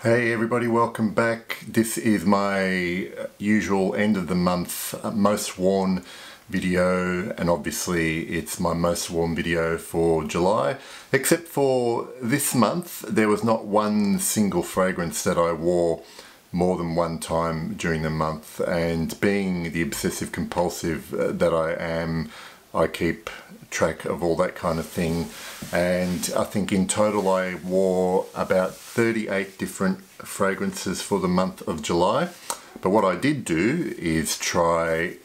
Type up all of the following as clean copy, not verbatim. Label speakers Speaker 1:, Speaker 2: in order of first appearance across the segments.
Speaker 1: Hey everybody, welcome back. This is my usual end of the month most worn video, and obviously it's my most worn video for July, except for this month there was not one single fragrance that I wore more than one time during the month, and being the obsessive compulsive that I am, I keep track of all that kind of thing, and I think in total I wore about 38 different fragrances for the month of July. But what I did do is try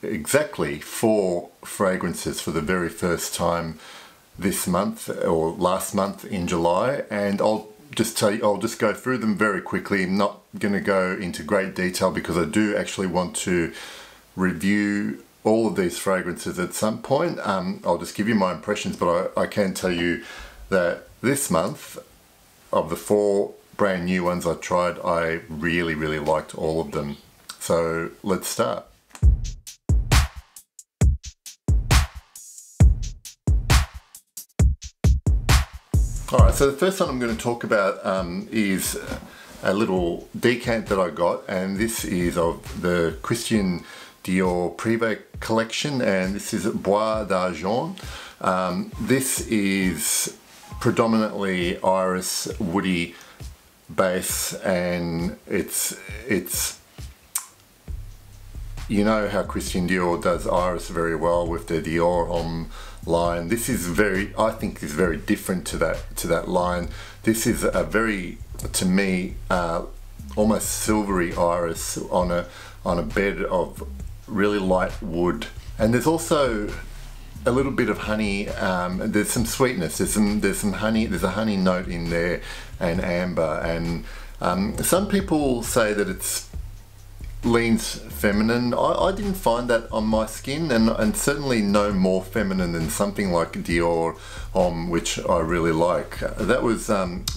Speaker 1: exactly 4 fragrances for the very first time this month or last month in July, and I'll just go through them very quickly. I'm not going to go into great detail because I do actually want to review all of these fragrances at some point. I'll just give you my impressions, but I can tell you that this month, of the 4 brand new ones I tried, I really liked all of them. So let's start. Alright, so the first one I'm going to talk about is a little decant that I got, and this is of the Christian Dior Privé collection, and this is Bois d'Argent. This is predominantly iris woody base, and it's you know how Christian Dior does iris very well with their Dior Homme line. This is I think is very different to that line. This is a very, to me, almost silvery iris on a bed of really light wood, and there's also a little bit of honey. There's some sweetness. There's some honey. There's a honey note in there, and amber. And some people say that it's leans feminine. I didn't find that on my skin, and certainly no more feminine than something like Dior Homme, which I really like. That was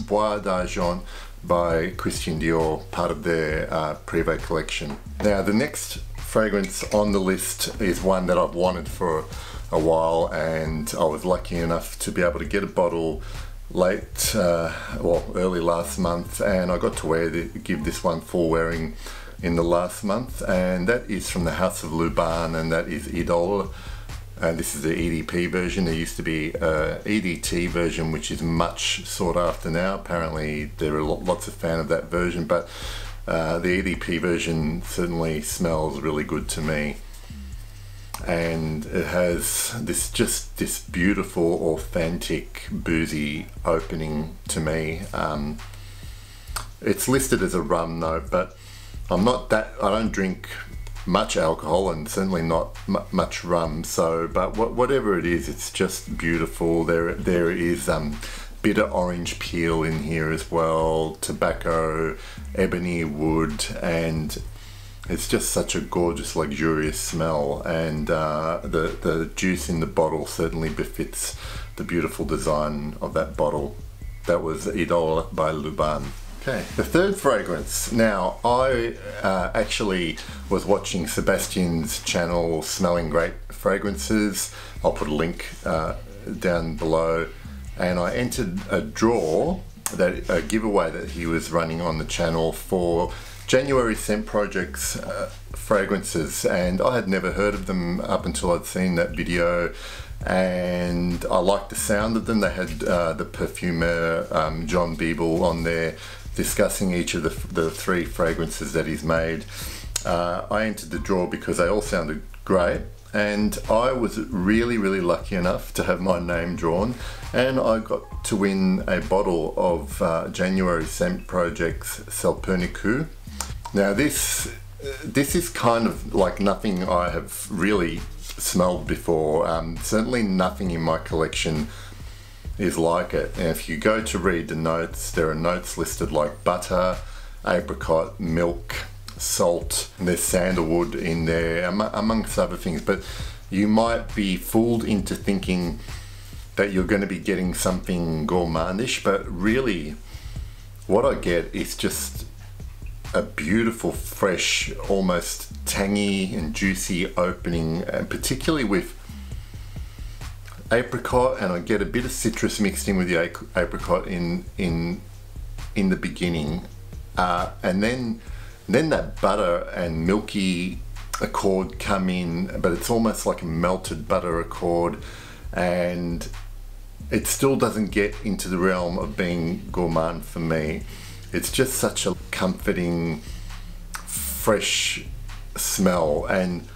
Speaker 1: Bois d'Argent by Christian Dior, part of their Privé collection. Now the next fragrance on the list is one that I've wanted for a while, and I was lucky enough to be able to get a bottle early last month, and I got to give this one full wearing in the last month, and that is from the House of Luban, and that is Idole. And this is the EDP version. There used to be a EDT version, which is much sought after now. Apparently there are lots of fans of that version, but the EDP version certainly smells really good to me, and it has this beautiful, authentic, boozy opening to me. It's listed as a rum note, but I don't drink much alcohol, and certainly not much rum. So, but whatever it is, it's just beautiful. There is bitter orange peel in here as well, tobacco, ebony wood, and it's just such a gorgeous, luxurious smell, and the juice in the bottle certainly befits the beautiful design of that bottle. That was Idole by Luban. Okay, the third fragrance. Now, I actually was watching Sebastian's channel, Smelling Great Fragrances. I'll put a link down below, and I entered a giveaway that he was running on the channel for January Scent Project's fragrances, and I had never heard of them up until I'd seen that video, and I liked the sound of them. They had the perfumer John Beeble on there discussing each of the 3 fragrances that he's made. I entered the draw because they all sounded great, and I was really lucky enough to have my name drawn, and I got to win a bottle of January Scent Project's Salpernicou. Now this is kind of like nothing I have really smelled before. Certainly nothing in my collection is like it. And if you go to read the notes, there are notes listed like butter, apricot, milk, salt, and there's sandalwood in there, amongst other things. But you might be fooled into thinking that you're going to be getting something gourmandish, but really what I get is just a beautiful, fresh, almost tangy and juicy opening, and particularly with apricot, and I get a bit of citrus mixed in with the apricot in the beginning, and then that butter and milky accord come in, but it's almost like a melted butter accord, and it still doesn't get into the realm of being gourmand for me. It's just such a comforting, fresh smell, and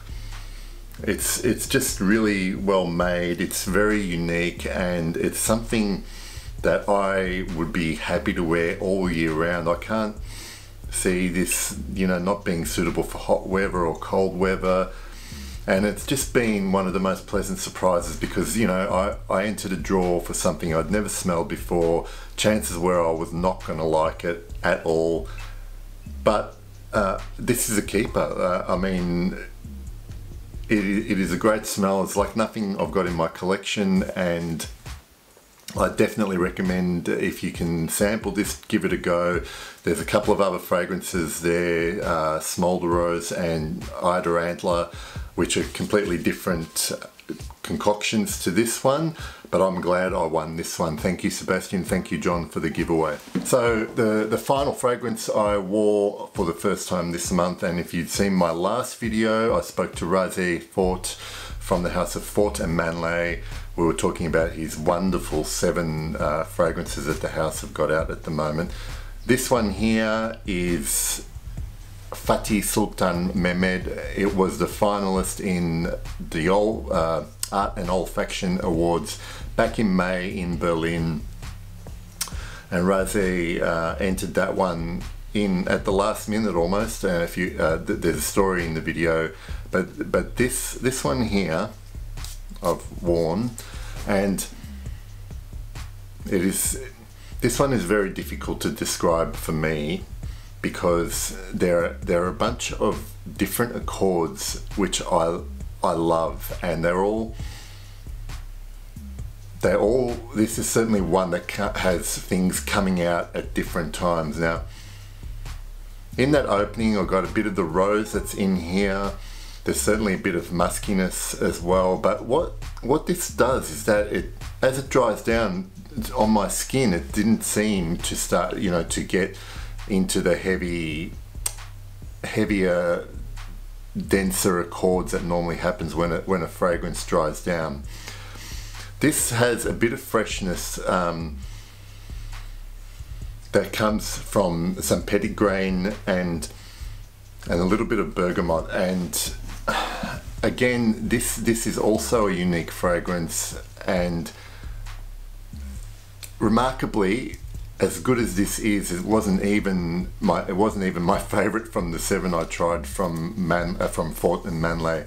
Speaker 1: it's just really well made. It's very unique, and it's something that I would be happy to wear all year round. I can't see this, you know, not being suitable for hot weather or cold weather. And it's just been one of the most pleasant surprises, because, you know, I entered a draw for something I'd never smelled before. Chances were I was not going to like it at all. But this is a keeper. I mean, it is a great smell. It's like nothing I've got in my collection, and I definitely recommend, if you can sample this, give it a go. There's a couple of other fragrances there, Smolder Rose and Eider Antler, which are completely different concoctions to this one, but I'm glad I won this one. Thank you, Sebastian. Thank you, John, for the giveaway. So the final fragrance I wore for the first time this month, and if you'd seen my last video, I spoke to Razé Fort from the house of Fort and Manley. We were talking about his wonderful 7 fragrances that the house have got out at the moment. This one here is Fatih Sultan Mehmed. It was the finalist in the Art and Olfaction Awards back in May in Berlin, and Razé entered that one in at the last minute almost. If you there's a story in the video, but this one here I've worn, and this one is very difficult to describe for me, because there are a bunch of different accords which I love, and they're all this is certainly one that has things coming out at different times. Now, in that opening I got a bit of the rose that's in here. There's certainly a bit of muskiness as well, but what this does is that as it dries down on my skin, it didn't seem to start, you know, to get into the heavier, denser accords that normally happens when a fragrance dries down. This has a bit of freshness that comes from some petitgrain and a little bit of bergamot, and again, this is also a unique fragrance, and remarkably, as good as this is, it wasn't even my favorite from the 7 I tried from Fort and Manley.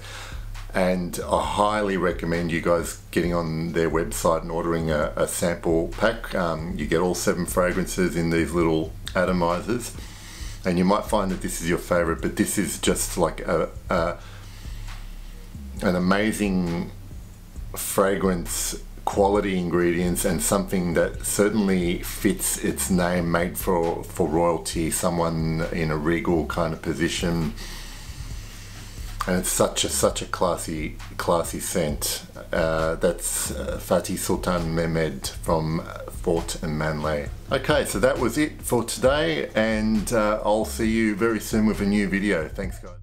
Speaker 1: And I highly recommend you guys getting on their website and ordering a sample pack. You get all 7 fragrances in these little atomizers, and you might find that this is your favorite, but this is just like an amazing fragrance, quality ingredients, and something that certainly fits its name, made for royalty, someone in a regal kind of position. And it's such a classy scent. That's Fatih Sultan Mehmed from Fort and Manley. Okay, so that was it for today, and I'll see you very soon with a new video. Thanks, guys.